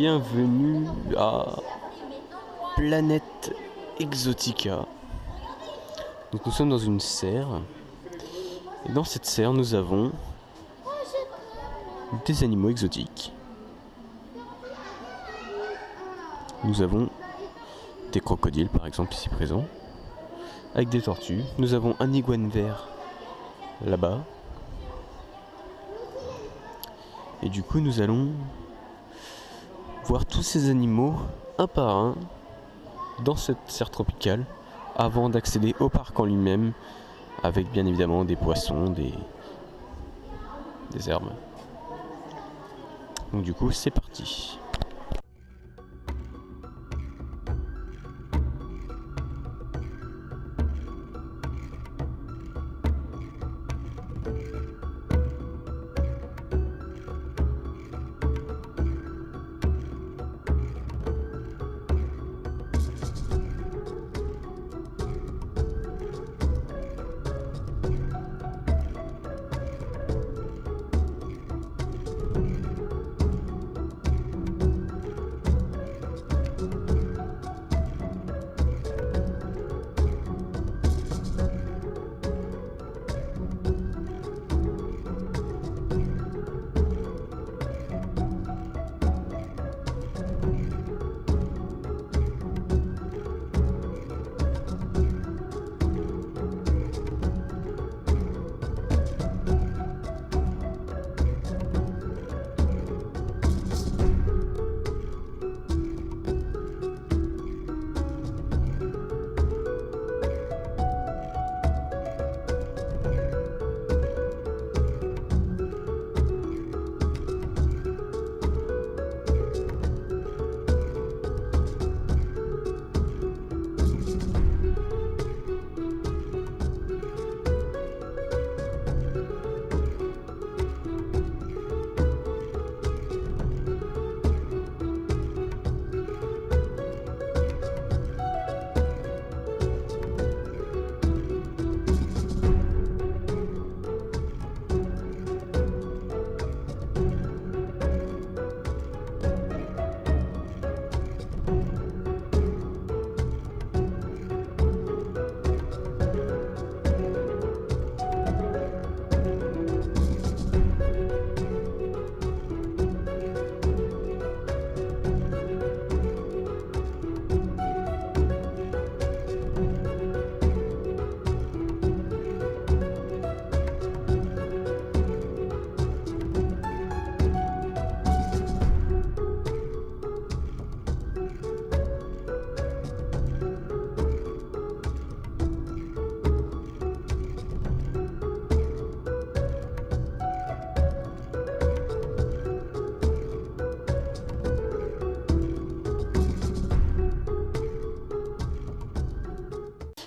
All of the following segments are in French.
bienvenue à Planète Exotica. Donc nous sommes dans une serre. Et dans cette serre, nous avons des animaux exotiques. Nous avons des crocodiles par exemple ici présents, avec des tortues. Nous avons un iguane vert là-bas. Et du coup nous allons voir tous ces animaux un par un dans cette serre tropicale avant d'accéder au parc en lui-même, avec bien évidemment des poissons, des herbes. Donc du coup c'est parti.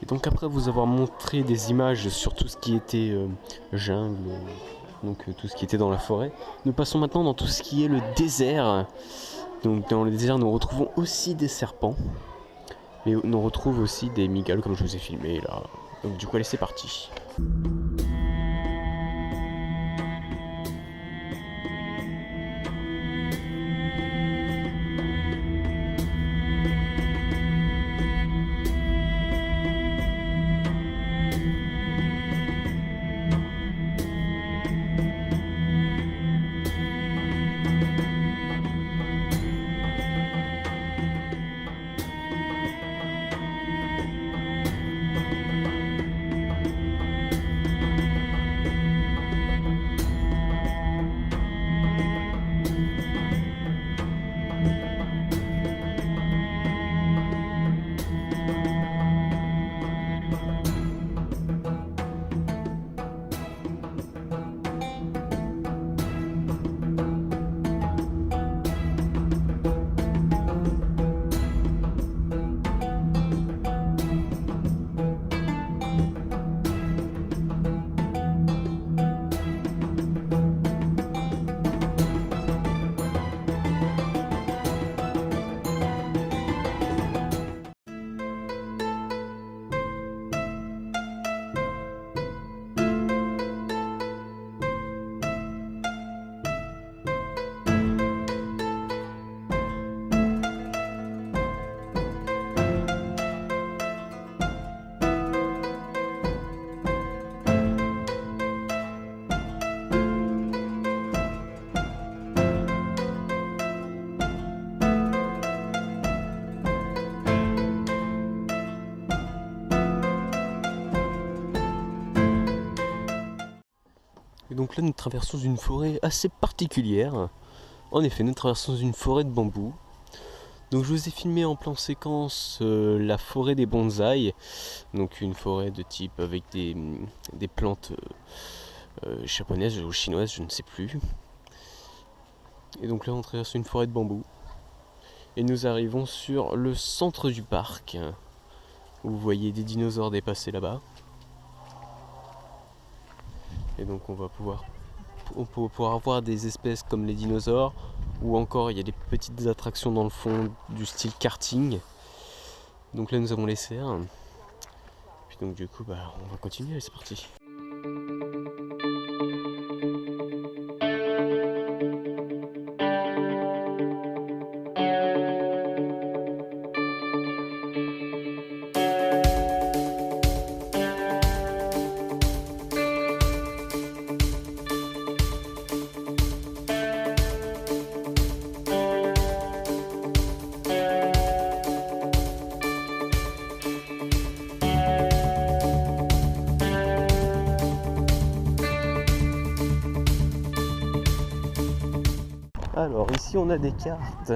Et donc après vous avoir montré des images sur tout ce qui était jungle, donc tout ce qui était dans la forêt, nous passons maintenant dans tout ce qui est le désert. Donc dans le désert nous retrouvons aussi des serpents, mais nous retrouvons aussi des migales comme je vous ai filmé là. Donc du coup allez c'est parti. Et donc là nous traversons une forêt assez particulière. En effet, nous traversons une forêt de bambous. Donc je vous ai filmé en plan séquence la forêt des bonsaïs. Donc une forêt de type avec des plantes japonaises ou chinoises, je ne sais plus. Et donc là on traverse une forêt de bambous. Et nous arrivons sur le centre du parc. Vous voyez des dinosaures dépasser là-bas. Et donc on va pouvoir voir des espèces comme les dinosaures, ou encore il y a des petites attractions dans le fond du style karting. Donc là nous avons les cerfs. Puis donc du coup on va continuer, c'est parti. Alors ici on a des cartes.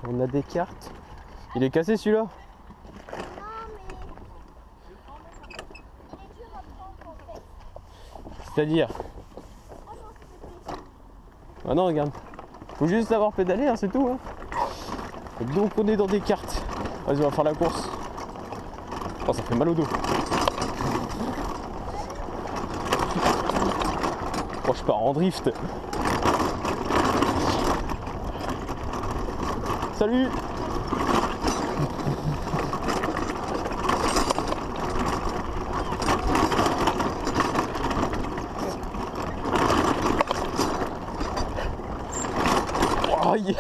On a des cartes. Il est cassé celui-là? C'est-à-dire? Ah non, regarde. Faut juste savoir pédaler, hein, c'est tout. Hein. Donc on est dans des cartes. Vas-y, on va faire la course. Oh, ça fait mal au dos. Oh, je pars en drift. Salut! Oh, yeah.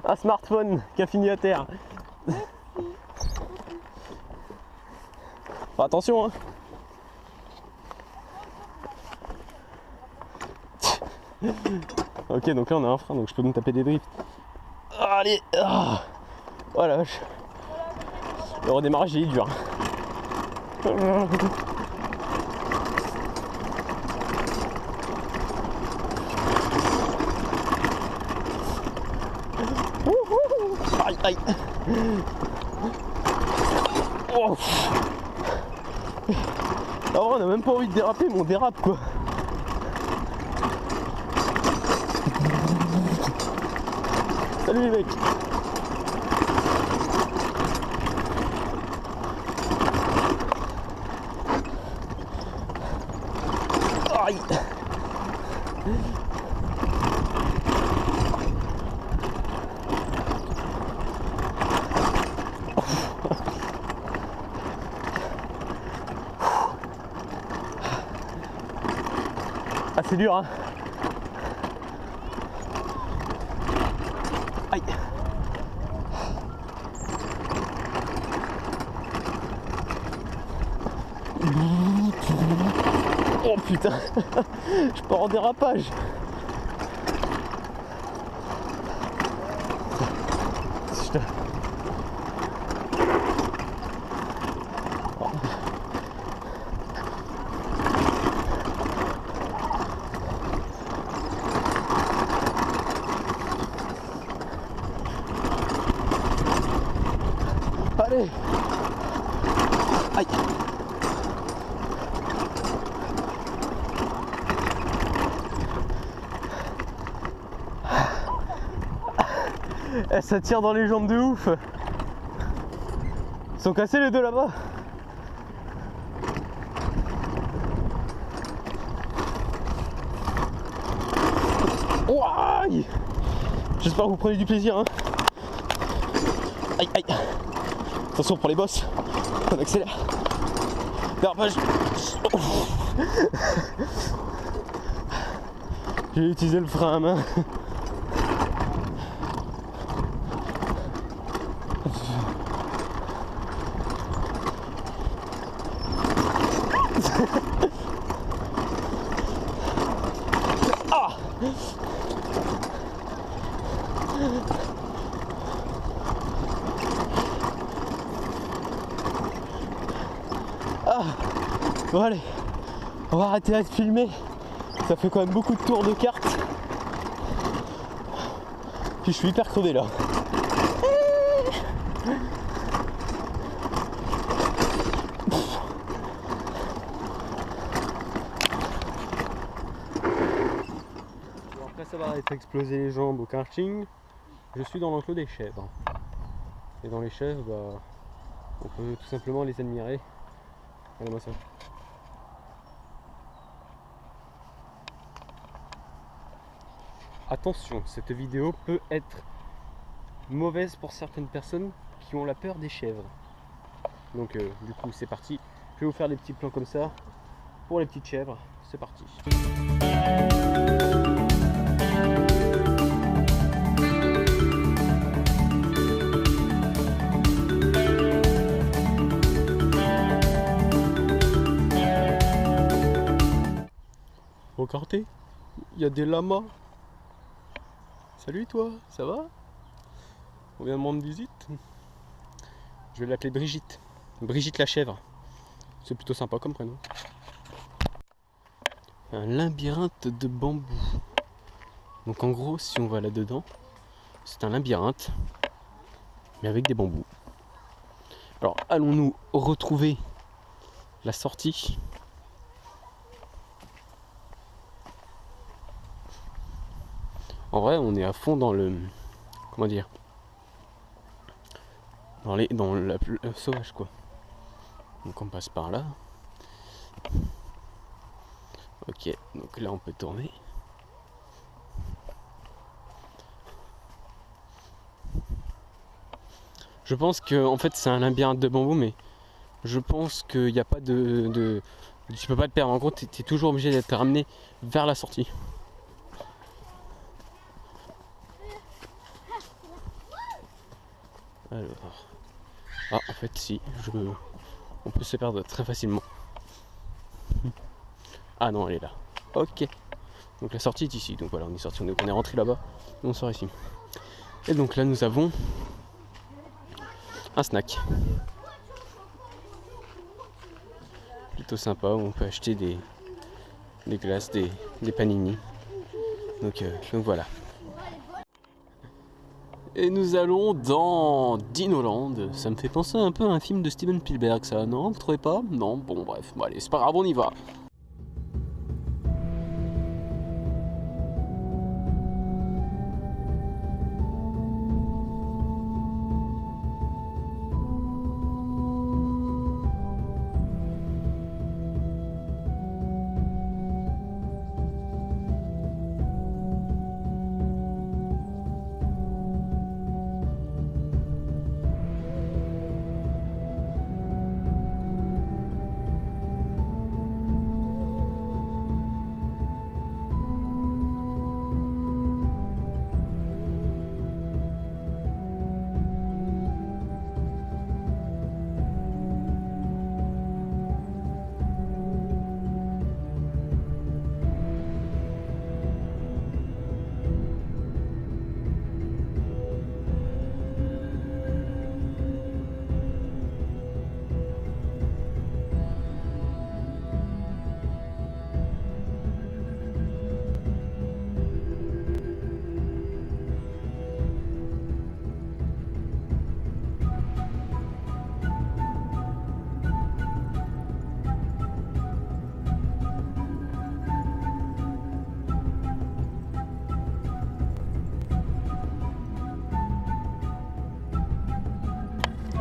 Un smartphone qui a fini à terre. Enfin, attention, hein. Ok, donc là on a un frein, donc je peux me taper des drifts. Allez, oh la vache. Le redémarrage il est dur. Aïe aïe. Oh. Alors on a même pas envie de déraper, mais on dérape quoi. Salut les mecs. Aïe. Ah c'est dur hein. Aïe. Oh putain. Je pars en dérapage. Putain. Allez. Aïe. Ça tire dans les jambes de ouf. Ils sont cassés les deux là-bas. Ouah. J'espère que vous prenez du plaisir hein. Aïe aïe. Attention pour les bosses. On accélère. Dérapage. J'ai utilisé le frein à main. Ah. Bon allez, on va arrêter là de filmer. Ça fait quand même beaucoup de tours de cartes. Puis je suis hyper crevé là. Après savoir être explosé les jambes au karting, je suis dans l'enclos des chèvres. Et dans les chèvres, bah, on peut tout simplement les admirer. Regardez-moi ça. Attention, cette vidéo peut être mauvaise pour certaines personnes qui ont la peur des chèvres. Donc du coup c'est parti. Je vais vous faire des petits plans comme ça pour les petites chèvres. C'est parti. Regardez, il y a des lamas. Salut toi, ça va? On vient de me rendre visite. Je vais l'appeler Brigitte. Brigitte la chèvre. C'est plutôt sympa comme prénom. Un labyrinthe de bambou. Donc en gros, si on va là-dedans, c'est un labyrinthe, mais avec des bambous. Alors allons-nous retrouver la sortie? En vrai, on est à fond dans le... Comment dire? Dans la sauvage, quoi. Donc on passe par là. Ok, donc là on peut tourner. Je pense que en fait c'est un labyrinthe de bambou, mais je pense qu'il n'y a pas de... Tu peux pas te perdre. En gros, tu es toujours obligé d'être ramené vers la sortie. Alors... Ah, en fait, si. On peut se perdre très facilement. Ah non, elle est là. Ok. Donc la sortie est ici. Donc voilà, on est sorti. On est rentré là-bas. Et on sort ici. Et donc là, nous avons un snack. Plutôt sympa. Où on peut acheter des glaces, des panini. Donc voilà. Et nous allons dans Dinoland. Ça me fait penser un peu à un film de Steven Spielberg, ça, non? Vous trouvez pas? Non? Bon, bref, bon, allez, c'est pas grave, on y va.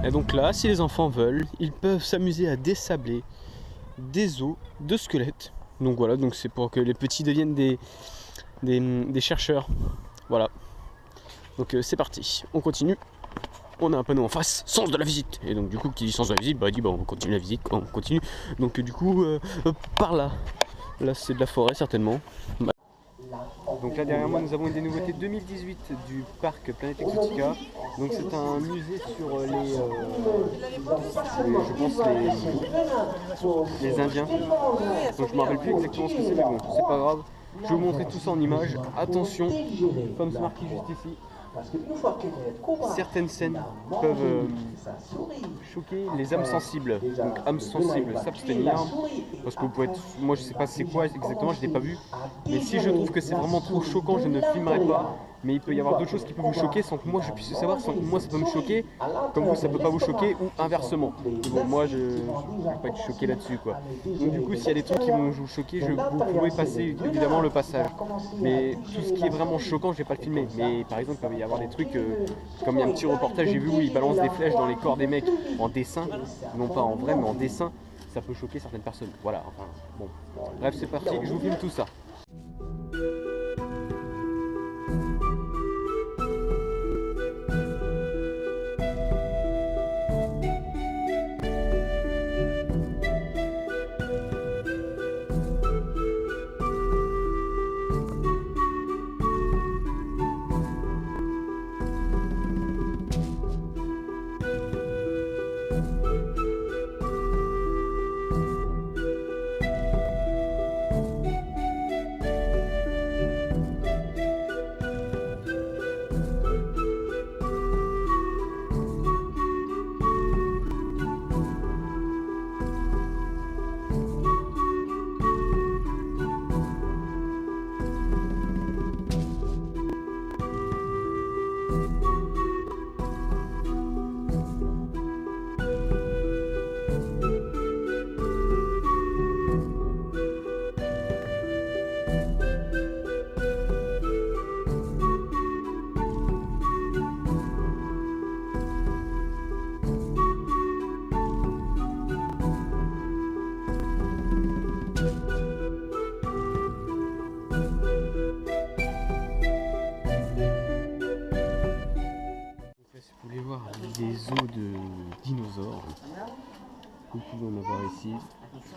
Et donc là, si les enfants veulent, ils peuvent s'amuser à dessabler des os de squelettes. Donc voilà, donc c'est pour que les petits deviennent des chercheurs. Voilà. Donc c'est parti, on continue. On a un panneau en face, sens de la visite. Et donc du coup, qui dit sens de la visite, bah dit bah on continue la visite, on continue. Donc du coup, par là. Là c'est de la forêt certainement. Donc là derrière moi nous avons une des nouveautés 2018 du parc Planète Exotica. Donc c'est un musée sur les Indiens. Donc je me rappelle plus exactement ce que c'est, mais bon c'est pas grave. Je vais vous montrer tout ça en images. Attention, comme c'est marqué juste ici, certaines scènes peuvent choquer les âmes sensibles. Donc âmes sensibles, s'abstenir. Parce que vous pouvez être... Moi je sais pas c'est quoi exactement, je l'ai pas vu. Mais si je trouve que c'est vraiment trop choquant, je ne filmerai pas. Mais il peut y avoir d'autres choses qui peuvent vous choquer sans que moi je puisse savoir, sans que moi ça peut me choquer, comme vous ça peut pas vous choquer, ou inversement. Mais bon, moi je vais pas être choqué là-dessus quoi. Donc du coup s'il y a des trucs qui vont vous choquer, vous pouvez passer évidemment le passage. Mais tout ce qui est vraiment choquant, je vais pas le filmer. Mais par exemple, il peut y avoir des trucs, comme il y a un petit reportage, j'ai vu où ils balancent des flèches dans les corps des mecs en dessin, non pas en vrai mais en dessin, ça peut choquer certaines personnes. Voilà, enfin bon. Bref c'est parti, je vous filme tout ça. Si vous voulez voir des os de dinosaures, vous pouvez en avoir ici.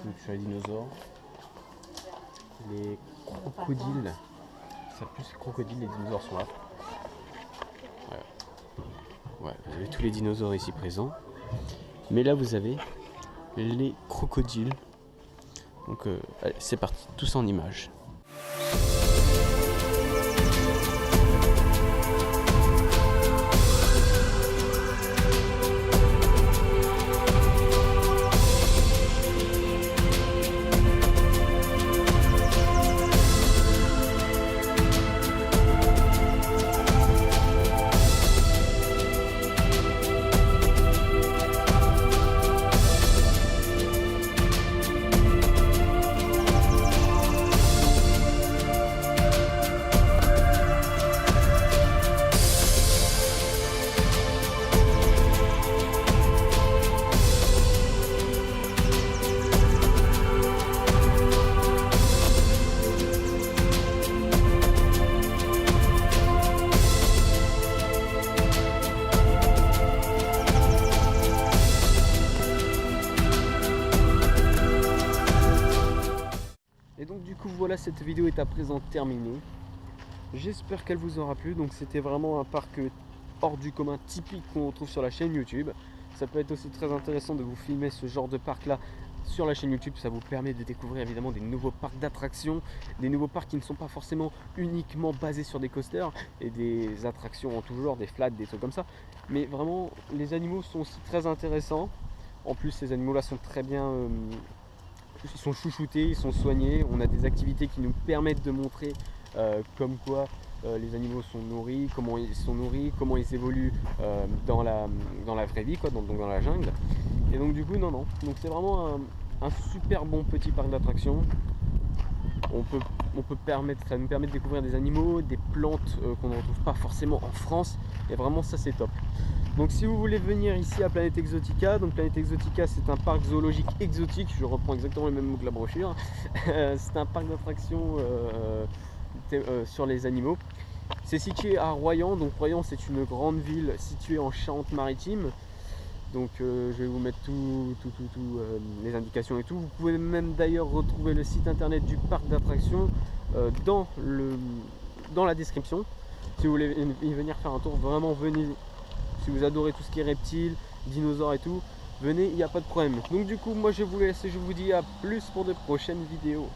Donc sur les dinosaures, les crocodiles, ça plus les crocodiles, les dinosaures sont là. Voilà. Ouais, vous avez tous les dinosaures ici présents. Mais là vous avez les crocodiles. Donc allez, c'est parti, tous en images. Et donc du coup voilà, cette vidéo est à présent terminée. J'espère qu'elle vous aura plu. Donc c'était vraiment un parc hors du commun typique qu'on retrouve sur la chaîne YouTube. Ça peut être aussi très intéressant de vous filmer ce genre de parc là sur la chaîne YouTube. Ça vous permet de découvrir évidemment des nouveaux parcs d'attractions, des nouveaux parcs qui ne sont pas forcément uniquement basés sur des coasters et des attractions en tout genre, des flats, des trucs comme ça. Mais vraiment les animaux sont aussi très intéressants. En plus ces animaux là sont très bien... ils sont chouchoutés, ils sont soignés. On a des activités qui nous permettent de montrer comme quoi les animaux sont nourris, comment ils sont nourris, comment ils évoluent dans la vraie vie, quoi, donc dans la jungle. Et donc du coup, non. Donc c'est vraiment un super bon petit parc d'attractions. Ça nous permet de découvrir des animaux, des plantes qu'on ne retrouve pas forcément en France. Et vraiment ça c'est top. Donc si vous voulez venir ici à Planète Exotica, donc Planète Exotica c'est un parc zoologique exotique, je reprends exactement les mêmes mots que la brochure. C'est un parc d'attractions sur les animaux. C'est situé à Royan, donc Royan c'est une grande ville située en Charente-Maritime. Donc je vais vous mettre les indications et tout. Vous pouvez même d'ailleurs retrouver le site internet du parc d'attractions dans la description. Si vous voulez y venir faire un tour, vraiment venez. Si vous adorez tout ce qui est reptiles, dinosaures et tout, venez, il n'y a pas de problème. Donc du coup, moi je vous laisse et je vous dis à plus pour de prochaines vidéos.